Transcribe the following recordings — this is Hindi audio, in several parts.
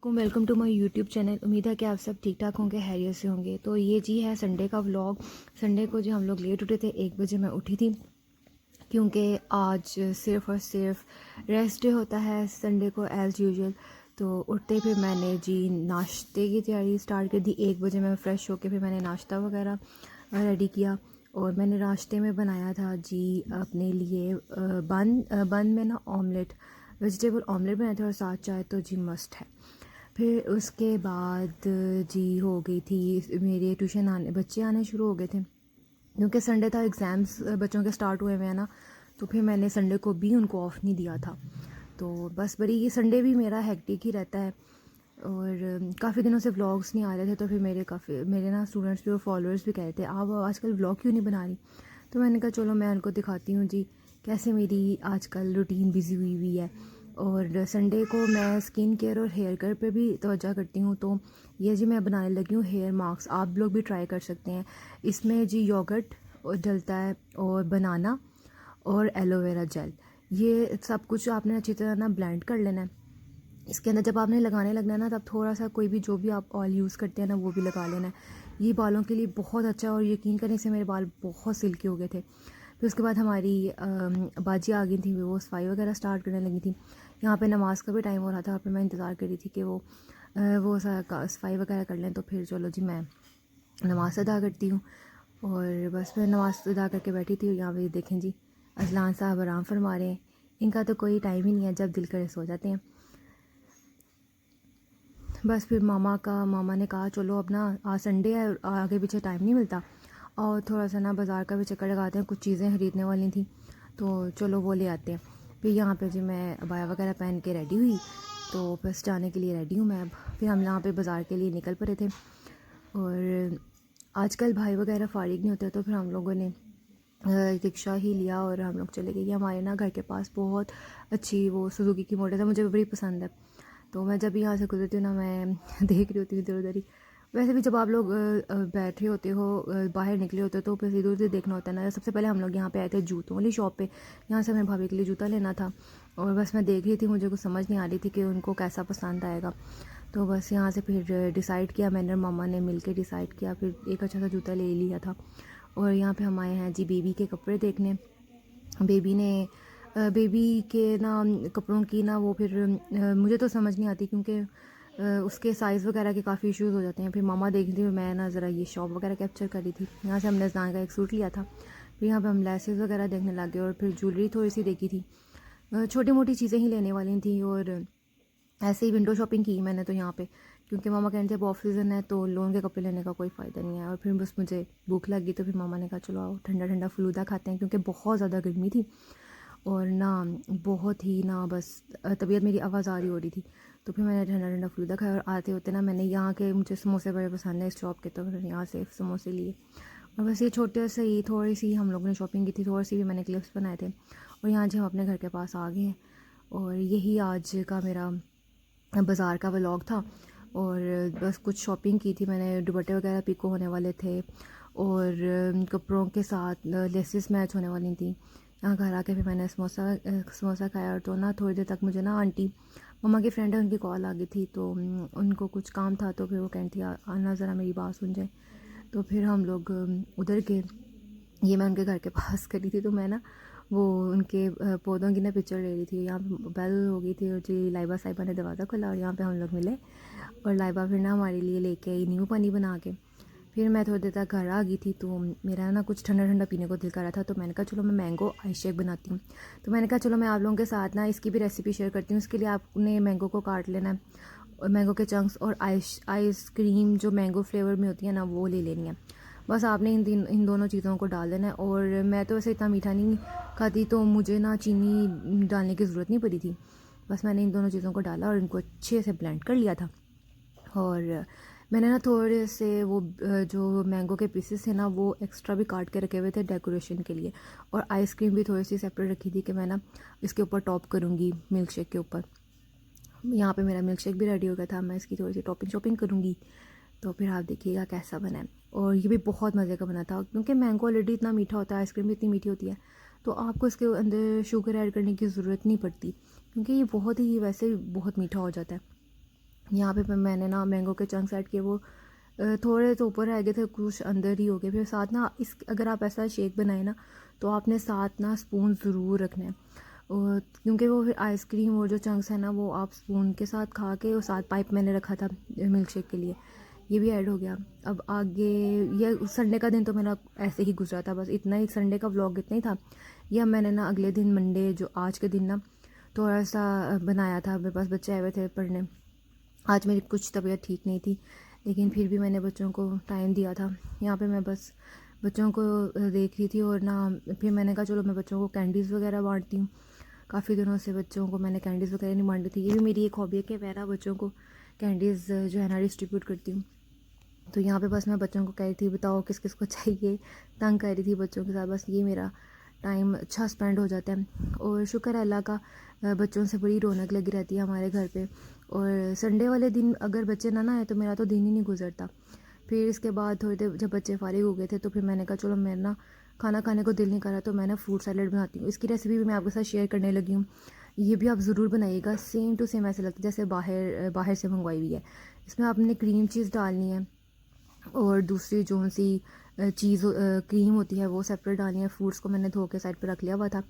Welcome to my YouTube channel. उम्मीद है कि आप सब ठीक ठाक होंगे, हैरियत से होंगे। तो ये जी है संडे का व्लॉग। संडे को जो हम लोग लेट उठे थे, 1 बजे मैं उठी थी क्योंकि आज सिर्फ़ और सिर्फ रेस्ट डे होता है संडे को एज़ यूजुअल। तो उठते फिर मैंने जी नाश्ते की तैयारी स्टार्ट कर दी। 1 बजे मैं फ़्रेश होके फिर मैंने नाश्ता वगैरह रेडी किया और मैंने नाश्ते में बनाया था जी अपने लिए बन में ना ऑमलेट, वेजिटेबल ऑमलेट बनाए थे और साथ चाय तो जी मस्ट है। फिर उसके बाद जी हो गई थी मेरे ट्यूशन बच्चे आने शुरू हो गए थे क्योंकि संडे था, एग्ज़ाम्स बच्चों के स्टार्ट हुए हुए हैं ना। तो फिर मैंने संडे को भी उनको ऑफ़ नहीं दिया था। तो बस बड़ी ये संडे भी मेरा हेक्टिक ही रहता है और काफ़ी दिनों से व्लॉग्स नहीं आ रहे थे। तो फिर मेरे ना स्टूडेंट्स भी और फॉलोअर्स भी कह रहे थे आप आजकल व्लॉग क्यों नहीं बना रही। तो मैंने कहा चलो मैं उनको दिखाती हूँ जी कैसे मेरी आजकल रूटीन बिज़ी हुई हुई है। और संडे को मैं स्किन केयर और हेयर केयर पे भी तवज्जो करती हूँ। तो ये जी मैं बनाने लगी हूँ हेयर मास्क, आप लोग भी ट्राई कर सकते हैं। इसमें जी योगर्ट डलता है और बनाना और एलोवेरा जेल, ये सब कुछ आपने अच्छी तरह ना ब्लेंड कर लेना है। इसके अंदर जब आपने लगाने लगना है ना, तब थोड़ा सा कोई भी जो भी आप ऑयल यूज़ करते हैं ना वो भी लगा लेना है। ये बालों के लिए बहुत अच्छा है और यकीन करने से मेरे बाल बहुत सिल्की हो गए थे। फिर उसके बाद हमारी बाजी आ गई थी, वो सफाई वगैरह स्टार्ट करने लगी थी। यहाँ पे नमाज़ का भी टाइम हो रहा था, फिर मैं इंतज़ार कर रही थी कि वो सफाई वगैरह कर लें। तो फिर चलो जी मैं नमाज़ अदा करती हूँ और बस फिर नमाज़ अदा करके बैठी थी। यहाँ पे देखें जी अजलान साहब आराम फरमा रहे हैं, इनका तो कोई टाइम ही नहीं है, जब दिल करे सो जाते हैं। बस फिर मामा ने कहा चलो अब ना आज संडे है, आगे पीछे टाइम नहीं मिलता और थोड़ा सा ना बाज़ार का भी चक्कर लगाते हैं, कुछ चीज़ें ख़रीदने वाली थी तो चलो वो ले आते हैं। फिर यहाँ पे जी मैं अबाया वगैरह पहन के रेडी हुई, तो बस जाने के लिए रेडी हूँ मैं अब। फिर हम यहाँ पे बाज़ार के लिए निकल पड़े थे और आजकल भाई वगैरह फ़ारिग नहीं होते, तो फिर हम लोगों ने रिक्शा ही लिया और हम लोग चले गए। हमारे ना घर के पास बहुत अच्छी वो सुजुकी की मोटर है, मुझे बड़ी पसंद है। तो मैं जब यहाँ से गुजरती हूँ ना, मैं देख रही होती हूँ इधर उधर ही। वैसे भी जब आप लोग बैठे होते हो, बाहर निकले होते हो, तो फिर इधर उधर देखना होता है ना। सबसे पहले हम लोग यहाँ पे आए थे जूतों वाली शॉप पे, यहाँ से हमें भाभी के लिए जूता लेना था और बस मैं देख रही थी, मुझे कुछ समझ नहीं आ रही थी कि उनको कैसा पसंद आएगा। तो बस यहाँ से फिर डिसाइड किया, मैंने और मामा ने मिल के डिसाइड किया, फिर एक अच्छा सा जूता ले लिया था। और यहाँ पे हम आए हैं जी बेबी के कपड़े देखने। बेबी के ना कपड़ों की ना वो फिर मुझे तो समझ नहीं आती क्योंकि उसके साइज़ वगैरह के काफ़ी इश्यूज़ हो जाते हैं। फिर मामा देख रही थी, मैं ना ज़रा ये शॉप वगैरह कैप्चर कर रही थी। यहाँ से हमने जनान का एक सूट लिया था, फिर यहाँ पे हम लेसेस वगैरह देखने लग गए और फिर ज्वेलरी थोड़ी सी देखी थी। छोटी मोटी चीज़ें ही लेने वाली थी और ऐसे ही विंडो शॉपिंग की मैंने तो यहाँ पे, क्योंकि मामा कहते थे ऑफ सीज़न है तो लोन के कपड़े लेने का कोई फ़ायदा नहीं है। और फिर बस मुझे भूख लगी तो फिर मामा ने कहा चलो आओ ठंडा ठंडा फ़लूदा खाते हैं, क्योंकि बहुत ज़्यादा गर्मी थी और ना बहुत ही ना बस तबीयत मेरी आवाज़ आ रही हो रही थी। तो फिर मैंने ठंडा ठंडा फ़लूदा खाया और आते होते ना मैंने यहाँ के, मुझे समोसे बड़े पसंद है इस शॉप के, तो मैंने यहाँ से समोसे लिए। और बस ये छोटे से ही थोड़ी सी हम लोगों ने शॉपिंग की थी, थोड़ी सी भी मैंने क्लिप्स बनाए थे। और यहाँ जी हम अपने घर के पास आ गए हैं और यही आज का मेरा बाज़ार का व्लॉग था। और बस कुछ शॉपिंग की थी मैंने, दुपट्टे वगैरह पिको होने वाले थे और कपड़ों के साथ लेसेस मैच होने वाली थी। यहाँ घर आके फिर मैंने समोसा खाया। और तो ना थोड़ी देर तक मुझे ना आंटी मम्मा की फ्रेंड है, उनकी कॉल आ गई थी, तो उनको कुछ काम था, तो फिर वो कहती थी आना ज़रा मेरी बात सुन जाए। तो फिर हम लोग उधर गए। ये मैं उनके घर के पास करी थी, तो मैं ना वो उनके पौधों की ना पिक्चर ले रही थी। यहाँ पे बेल हो गई थी और जी लाइबा साहिबा ने दरवाज़ा खोला और यहाँ पे हम लोग मिले और लाइबा फिर ना हमारे लिए लेके आई नींबू पानी बना के। फिर मैं थोड़ी देर तक घर आ गई थी, तो मेरा ना कुछ ठंडा ठंडा पीने को दिल कर रहा था, तो मैंने कहा चलो मैं मैंगो आइस शेक बनाती हूँ। तो मैंने कहा चलो मैं आप लोगों के साथ ना इसकी भी रेसिपी शेयर करती हूँ। इसके लिए आपने मैंगो को काट लेना है और मैंगो के चंक्स और आइसक्रीम जो मैंगो फ्लेवर में होती है ना वो ले लेनी है। बस आपने इन दोनों चीज़ों को डाल देना है। और मैं तो वैसे इतना मीठा नहीं खाती, तो मुझे ना चीनी डालने की ज़रूरत नहीं पड़ी थी। बस मैंने इन दोनों चीज़ों को डाला और इनको अच्छे से ब्लेंड कर लिया था। और मैंने ना थोड़े से वो जो मैंगो के पीसेस थे ना वो एक्स्ट्रा भी काट के रखे हुए थे डेकोरेशन के लिए। और आइसक्रीम भी थोड़ी सी सेपरेट रखी थी कि मैं ना इसके ऊपर टॉप करूँगी मिल्क शेक के ऊपर। यहाँ पे मेरा मिल्क शेक भी रेडी हो गया था, मैं इसकी थोड़ी सी टॉपिंग शॉपिंग करूँगी। तो फिर आप देखिएगा कैसा बना है। और ये भी बहुत मज़े का बना था, क्योंकि मैंगो ऑलरेडी इतना मीठा होता है, आइसक्रीम भी इतनी मीठी होती है, तो आपको इसके अंदर शुगर ऐड करने की ज़रूरत नहीं पड़ती, क्योंकि ये बहुत ही वैसे बहुत मीठा हो जाता है। यहाँ पे मैंने ना मैंगो के चंक्स ऐड किए, वो थोड़े तो ऊपर रह गए थे, कुछ अंदर ही हो गए। फिर साथ ना इस अगर आप ऐसा शेक बनाए ना तो आपने साथ ना स्पून ज़रूर रखना है, क्योंकि वो फिर आइसक्रीम और जो चंक्स है ना वो आप स्पून के साथ खा के, और साथ पाइप मैंने रखा था मिल्क शेक के लिए, ये भी ऐड हो गया। अब आगे ये संडे का दिन तो मेरा ऐसे ही गुजरा था, बस इतना ही, संडे का व्लॉग इतना ही था। यह मैंने ना अगले दिन मंडे जो आज के दिन ना थोड़ा सा बनाया था, मेरे पास बच्चे आए हुए थे पढ़ने। आज मेरी कुछ तबीयत ठीक नहीं थी, लेकिन फिर भी मैंने बच्चों को टाइम दिया था। यहाँ पे मैं बस बच्चों को देख रही थी, और ना फिर मैंने कहा चलो मैं बच्चों को कैंडीज़ वगैरह बांटती हूँ। काफ़ी दिनों से बच्चों को मैंने कैंडीज़ वगैरह नहीं बांटी थी। ये भी मेरी एक हॉबी है कि मैं ना बच्चों को कैंडीज़ जो है ना डिस्ट्रीब्यूट करती हूँ। तो यहाँ पे बस मैं बच्चों को कह रही थी बताओ किस किस को चाहिए, तंग कर रही थी बच्चों के साथ। बस ये मेरा टाइम अच्छा स्पेंड हो जाता है, और शुक्र है अल्लाह का, बच्चों से बड़ी रौनक लगी रहती है हमारे घर पे। और संडे वाले दिन अगर बच्चे ना आए तो मेरा तो दिन ही नहीं गुजरता। फिर इसके बाद थोड़ी देर जब बच्चे फारिग हो गए थे तो फिर मैंने कहा चलो मैं ना खाना खाने को दिल नहीं कर रहा, तो मैं ना फ्रूट सैलेड बनाती हूँ। इसकी रेसिपी भी मैं आपके साथ शेयर करने लगी हूँ, ये भी आप ज़रूर बनाइएगा। सेम टू सेम ऐसे लगता है जैसे बाहर से मंगवाई हुई है। इसमें आपने क्रीम चीज़ डालनी है, और दूसरी जो सी चीज़ क्रीम होती है वो सेपरेट डालनी है। फ्रूट्स को मैंने धो के साइड पे रख लिया हुआ था,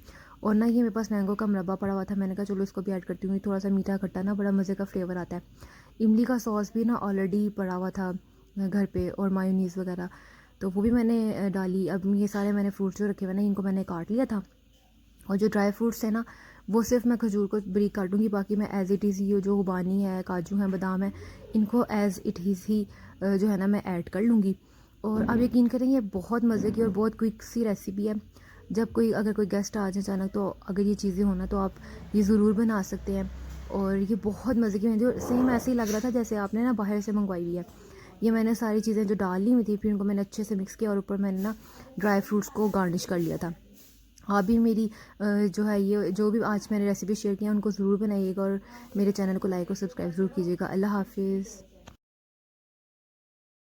और ना ये मेरे पास मैंगो का मुरब्बा पड़ा हुआ था, मैंने कहा चलो इसको भी ऐड करती हूँ, थोड़ा सा मीठा खट्टा ना बड़ा मज़े का फ्लेवर आता है। इमली का सॉस भी ना ऑलरेडी पड़ा हुआ था घर पे, और मायोनीज़ वगैरह, तो वो भी मैंने डाली। अब ये सारे मैंने फ्रूट्स जो रखे हुए ना इनको मैंने काट लिया था, और जो ड्राई फ्रूट्स है ना वो सिर्फ मैं खजूर को बारीक काटूंगी, बाकी मैं एज़ इट इज़ ये जो खुबानी है, काजू हैं, बादाम है, इनको एज़ इट इज़ ही जो है ना मैं ऐड कर लूँगी। और आप यकीन करें ये बहुत मज़े की और बहुत क्विक सी रेसिपी है। जब अगर कोई गेस्ट आ जाए अचानक, तो अगर ये चीज़ें हो ना तो आप ये ज़रूर बना सकते हैं। और ये बहुत मज़े की होती है, और सेम ऐसे ही लग रहा था जैसे आपने ना बाहर से मंगवाई हुई है। ये मैंने सारी चीज़ें जो डाली हुई थी फिर उनको मैंने अच्छे से मिक्स किया, और ऊपर मैंने ना ड्राई फ्रूट्स को गार्निश कर लिया था। आप भी मेरी जो है ये जो भी आज मैंने रेसिपी शेयर किया उनको ज़रूर बनाइएगा, और मेरे चैनल को लाइक और सब्सक्राइब ज़रूर कीजिएगा। अल्लाह हाफिज़।